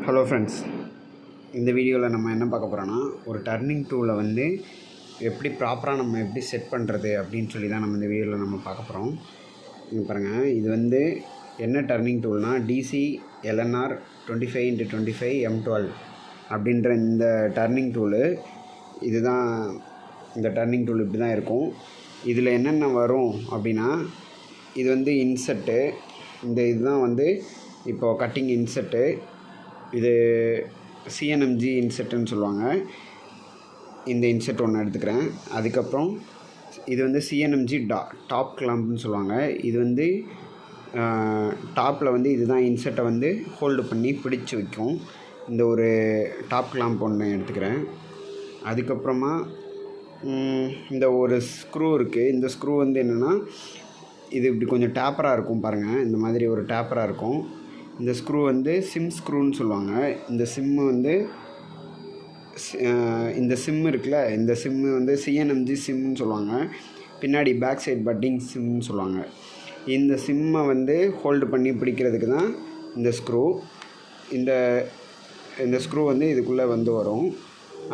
Hello friends, இந்த வீடியோவில் நம்ம என்ன பார்க்க போகிறோன்னா, ஒரு டர்னிங் டூலை வந்து எப்படி ப்ராப்பராக நம்ம எப்படி செட் பண்ணுறது அப்படின்னு சொல்லி தான் நம்ம இந்த வீடியோவில் நம்ம பார்க்க போகிறோம். இங்கே பாருங்கள், இது வந்து என்ன டர்னிங் டூல்னால் டிசி எல்என்ஆர் 25x25 M12 அப்படின்ற இந்த டர்னிங் டூலு. இதுதான் இந்த டர்னிங் டூல் இப்படி தான் இருக்கும். இதில் என்னென்ன வரும் அப்படின்னா, இது வந்து இன்செட்டு, இந்த இதுதான் வந்து இப்போது கட்டிங் இன்செட்டு. இது சிஎன்எம்ஜி இன்செட்டுன்னு சொல்லுவாங்க. இந்த இன்செட் ஒன்று எடுத்துக்கிறேன். அதுக்கப்புறம் இது வந்து சிஎன்எம்ஜி டாப் கிளாம்ப்னு சொல்லுவாங்க. இது வந்து டாப்பில் வந்து இதுதான் இன்செட்டை வந்து ஹோல்டு பண்ணி பிடிச்சி வைக்கும். இந்த ஒரு டாப் கிளாம்ப் ஒன்று எடுத்துக்கிறேன். அதுக்கப்புறமா இந்த ஒரு ஸ்க்ரூ இருக்குது. இந்த ஸ்க்ரூ வந்து என்னென்னா, இது இப்படி கொஞ்சம் டேப்பராக இருக்கும் பாருங்கள். இந்த மாதிரி ஒரு டேப்பராக இருக்கும். இந்த ஸ்க்ரூ வந்து சிம் ஸ்க்ரூன்னு சொல்லுவாங்க. இந்த சிம்மு வந்து இந்த சிம்மு இருக்குல்ல, இந்த சிம்மு வந்து சிஎன்எம்ஜி சிம்னு சொல்லுவாங்க. பின்னாடி பேக் சைட் பட்டிங் சிம்னு சொல்லுவாங்க. இந்த சிம்மை வந்து ஹோல்டு பண்ணி பிடிக்கிறதுக்கு தான் இந்த ஸ்க்ரூ. இந்த ஸ்க்ரூ வந்து இதுக்குள்ளே வந்து வரும்.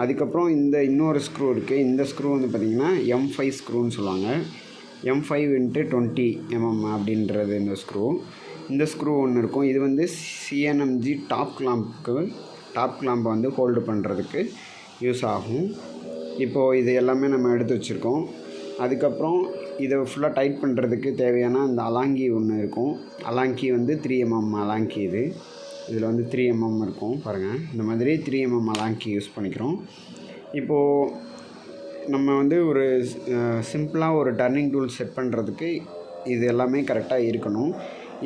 அதுக்கப்புறம் இந்த இன்னொரு ஸ்க்ரூ இருக்குது. இந்த ஸ்க்ரூ வந்து பார்த்திங்கன்னா M5 ஸ்க்ரூன்னு சொல்லுவாங்க. M5x20 mm அப்படின்றது இந்த ஸ்க்ரூ. இந்த ஸ்க்ரூ ஒன்று இருக்கும். இது வந்து சிஎன்எம்ஜி டாப் கிளாம்பை வந்து ஹோல்டு பண்ணுறதுக்கு யூஸ் ஆகும். இப்போது இது எல்லாமே நம்ம எடுத்து வச்சுருக்கோம். அதுக்கப்புறம் இதை ஃபுல்லாக டைட் பண்ணுறதுக்கு தேவையான அந்த அலாங்கி ஒன்று இருக்கும். அலாங்கி வந்து 3 mm அலாங்கி. இதில் வந்து 3 mm இருக்கும் பாருங்கள். இந்த மாதிரி 3 mm அலாங்கி யூஸ் பண்ணிக்கிறோம். இப்போது நம்ம வந்து ஒரு சிம்பிளாக ஒரு டர்னிங் டூல் செட் பண்ணுறதுக்கு இது எல்லாமே கரெக்டாக இருக்கணும்.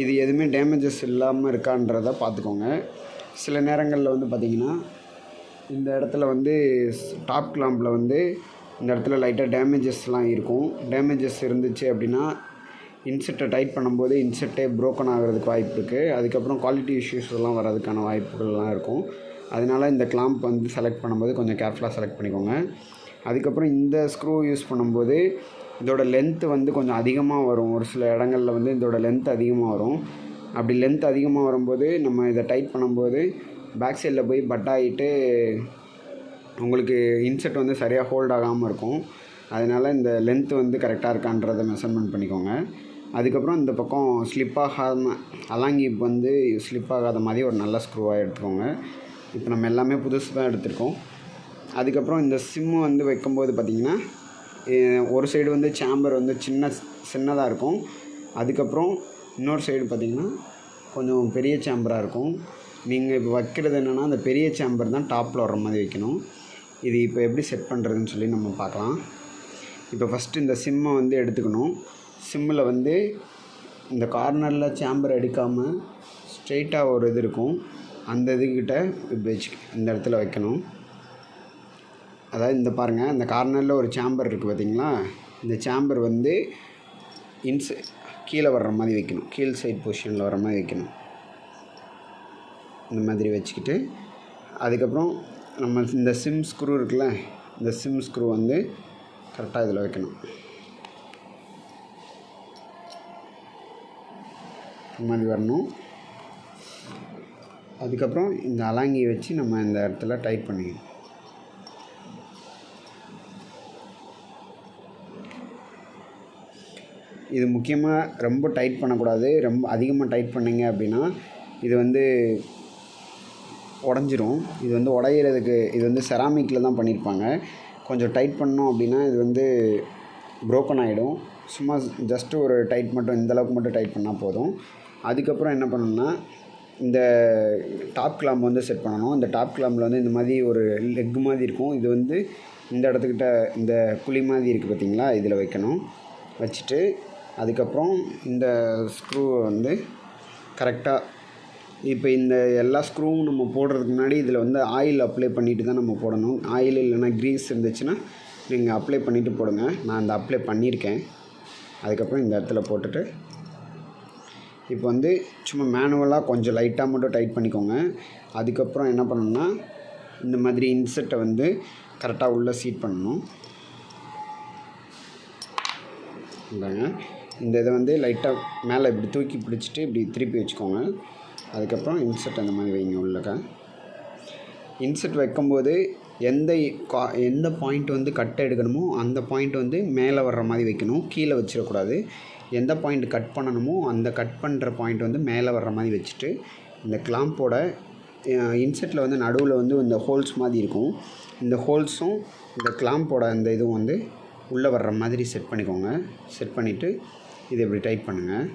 இது எதுவுமே டேமேஜஸ் இல்லாமல் இருக்கான்றதை பார்த்துக்கோங்க. சில நேரங்களில் வந்து பார்த்திங்கன்னா, இந்த இடத்துல வந்து டாப் கிளாம்பில் வந்து இந்த இடத்துல லைட்டாக டேமேஜஸ்லாம் இருக்கும். டேமேஜஸ் இருந்துச்சு அப்படின்னா இன்செட்டை டைட் பண்ணும்போது இன்செட்டே ப்ரோக்கன் ஆகிறதுக்கு வாய்ப்பு இருக்குது. அதுக்கப்புறம் குவாலிட்டி இஷ்யூஸ்லாம் வர்றதுக்கான வாய்ப்புகள்லாம் இருக்கும். அதனால் இந்த கிளாம்ப் வந்து செலக்ட் பண்ணும்போது கொஞ்சம் கேர்ஃபுல்லாக செலக்ட் பண்ணிக்கோங்க. அதுக்கப்புறம் இந்த ஸ்க்ரூ யூஸ் பண்ணும்போது இதோட லென்த்து வந்து கொஞ்சம் அதிகமாக வரும். ஒரு சில இடங்களில் வந்து இதோட லென்த் அதிகமாக வரும். அப்படி லென்த் அதிகமாக வரும்போது நம்ம இதை டைட் பண்ணும்போது பேக் சைடில் போய் பட் ஆகிட்டு உங்களுக்கு இன்செட் வந்து சரியாக ஹோல்ட் ஆகாமல் இருக்கும். அதனால் இந்த லென்த்து வந்து கரெக்டாக இருக்கான்றதை மெஷர்மெண்ட் பண்ணிக்கோங்க. அதுக்கப்புறம் இந்த பக்கம் ஸ்லிப் ஆகாமல் அலாங்கி வந்து ஸ்லிப் ஆகாத மாதிரி ஒரு நல்ல ஸ்க்ரூவாக எடுத்துக்கோங்க. இப்போ நம்ம எல்லாமே புதுசு தான் எடுத்துருக்கோம். அதுக்கப்புறம் இந்த சிம்மு வந்து வைக்கும்போது பார்த்திங்கன்னா, ஒரு சைடு வந்து சேம்பர் வந்து சின்னதாக இருக்கும். அதுக்கப்புறம் இன்னொரு சைடு பார்த்திங்கன்னா கொஞ்சம் பெரிய சேம்பராக இருக்கும். நீங்கள் இப்போ வைக்கிறது என்னென்னா, அந்த பெரிய சேம்பர் தான் டாப்பில் வர்ற மாதிரி வைக்கணும். இது இப்போ எப்படி செட் பண்ணுறதுன்னு சொல்லி நம்ம பார்க்கலாம். இப்போ ஃபஸ்ட்டு இந்த சிம்மை வந்து எடுத்துக்கணும். சிம்மில் வந்து இந்த கார்னரில் சேம்பர் எடுக்காமல் ஸ்ட்ரெயிட்டாக ஒரு இது இருக்கும். அந்த இதுக்கிட்ட இப்படி இந்த இடத்துல வைக்கணும். அதாவது இந்த பாருங்கள், இந்த கார்னரில் ஒரு சேம்பர் இருக்குது பார்த்திங்களா. இந்த சேம்பர் வந்து கீழே வர்ற மாதிரி வைக்கணும். கீழ் சைட் பொசிஷனில் வர மாதிரி வைக்கணும். இந்த மாதிரி வச்சுக்கிட்டு அதுக்கப்புறம் நம்ம இந்த சிம் ஸ்க்ரூ இருக்குல்ல, இந்த சிம் ஸ்க்ரூ வந்து கரெக்டாக இதில் வைக்கணும். இந்த மாதிரி வரணும். அதுக்கப்புறம் இந்த அலாங்கியை வச்சு நம்ம இந்த இடத்துல டைட் பண்ணிக்கணும். இது முக்கியமாக ரொம்ப டைட் பண்ணக்கூடாது. ரொம்ப அதிகமாக டைட் பண்ணிங்க அப்படின்னா இது வந்து உடஞ்சிரும். இது வந்து உடையிறதுக்கு இது வந்து செராமிக்கில் தான் பண்ணியிருப்பாங்க. கொஞ்சம் டைட் பண்ணோம் அப்படின்னா இது வந்து ப்ரோக்கன் ஆகிடும். சும்மா ஜஸ்ட்டு ஒரு டைட் மட்டும் இந்தளவுக்கு மட்டும் டைட் பண்ணால் போதும். அதுக்கப்புறம் என்ன பண்ணணும்னா, இந்த டாப் கிளாம்ப் வந்து செட் பண்ணணும். இந்த டாப் கிளாம்பில் வந்து இந்த மாதிரி ஒரு லெக் மாதிரி இருக்கும். இது வந்து இந்த இடத்துக்கிட்ட இந்த குழி மாதிரி இருக்குது பார்த்திங்களா, இதில் வைக்கணும். வச்சுட்டு அதுக்கப்புறம் இந்த ஸ்க்ரூவை வந்து கரெக்டாக இப்போ இந்த எல்லா ஸ்க்ரூவும் நம்ம போடுறதுக்கு முன்னாடி இதில் வந்து ஆயில் அப்ளை பண்ணிவிட்டு தான் நம்ம போடணும். ஆயில் இல்லைன்னா க்ரீஸ் இருந்துச்சுன்னா நீங்கள் அப்ளை பண்ணிவிட்டு போடுங்க. நான் அந்த அப்ளை பண்ணியிருக்கேன். அதுக்கப்புறம் இந்த இடத்துல போட்டுட்டு இப்போ வந்து சும்மா மேனுவலாக கொஞ்சம் லைட்டாக மட்டும் டைட் பண்ணிக்கோங்க. அதுக்கப்புறம் என்ன பண்ணணும்னா, இந்த மாதிரி இன்செட்டை வந்து கரெக்டாக உள்ளே சீட் பண்ணணும். இந்த இதை வந்து லைட்டாக மேலே இப்படி தூக்கி பிடிச்சிட்டு இப்படி திருப்பி வச்சுக்கோங்க. அதுக்கப்புறம் இன்செர்ட் அந்த மாதிரி வைங்க உள்ளக்க. இன்செர்ட் வைக்கும்போது எந்த பாயிண்ட் வந்து கட் எடுக்கணுமோ அந்த பாயிண்ட் வந்து மேலே வர்ற மாதிரி வைக்கணும், கீழே வச்சிடக்கூடாது. எந்த பாயிண்ட் கட் பண்ணணுமோ அந்த கட் பண்ணுற பாயிண்ட் வந்து மேலே வர்ற மாதிரி வச்சுட்டு, இந்த கிளாம்போட இன்செர்ட்டில் வந்து நடுவில் வந்து இந்த ஹோல்ஸ் மாதிரி இருக்கும், இந்த ஹோல்ஸும் இந்த கிளாம்போட அந்த இதுவும் வந்து உள்ளே வர்ற மாதிரி செட் பண்ணிக்கோங்க. செட் பண்ணிவிட்டு இதை இப்படி டைட் பண்ணுங்கள்.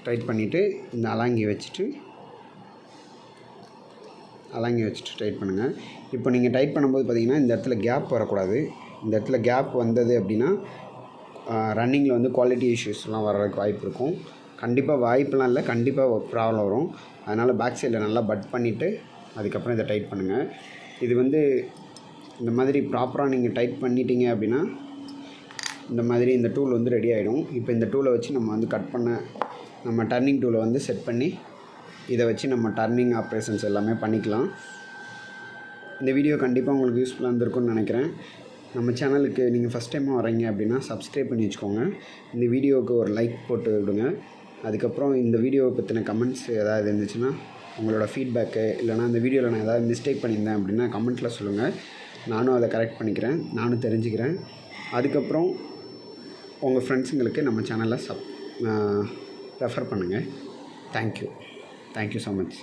டைட் பண்ணிவிட்டு இந்த அலாங்கி வச்சுட்டு டைட் பண்ணுங்கள். இப்போ நீங்கள் டைட் பண்ணும்போது பார்த்திங்கன்னா இந்த இடத்துல கேப் வரக்கூடாது. இந்த இடத்துல கேப் வந்தது அப்படின்னா ரன்னிங்கில் வந்து குவாலிட்டி இஷ்யூஸ்லாம் வர்றதுக்கு வாய்ப்பு இருக்கும். கண்டிப்பாக வாய்ப்புலாம் இல்லை, கண்டிப்பாக ப்ராப்ளம் வரும். அதனால் பேக் சைடில் நல்லா பட் பண்ணிவிட்டு அதுக்கப்புறம் இதை டைட் பண்ணுங்கள். இது வந்து இந்த மாதிரி ப்ராப்பராக நீங்கள் டைட் பண்ணிட்டீங்க அப்படின்னா இந்த மாதிரி இந்த டூல் வந்து ரெடி ஆகிடும். இப்போ இந்த டூலை வச்சு நம்ம வந்து நம்ம டர்னிங் டூலை வந்து செட் பண்ணி இதை வச்சு நம்ம டர்னிங் ஆப்ரேஷன்ஸ் எல்லாமே பண்ணிக்கலாம். இந்த வீடியோ கண்டிப்பாக உங்களுக்கு யூஸ்ஃபுல்லாக இருந்திருக்கும்னு நினைக்கிறேன். நம்ம சேனலுக்கு நீங்கள் ஃபஸ்ட் டைமாக வரீங்க அப்படின்னா சப்ஸ்கிரைப் பண்ணி வச்சுக்கோங்க. இந்த வீடியோவுக்கு ஒரு லைக் போட்டு விடுங்க. அதுக்கப்புறம் இந்த வீடியோவை பற்றின கமெண்ட்ஸ் ஏதாவது இருந்துச்சுன்னா உங்களோட ஃபீட்பேக்கு, இல்லைனா இந்த வீடியோவில் நான் ஏதாவது மிஸ்டேக் பண்ணியிருந்தேன் அப்படின்னா கமெண்ட்டில் சொல்லுங்கள். நானும் அதை கரெக்ட் பண்ணிக்கிறேன், நானும் தெரிஞ்சுக்கிறேன். அதுக்கப்புறம் உங்கள் ஃப்ரெண்ட்ஸுங்களுக்கு நம்ம சேனலை ரெஃபர் பண்ணுங்கள். Thank you so much.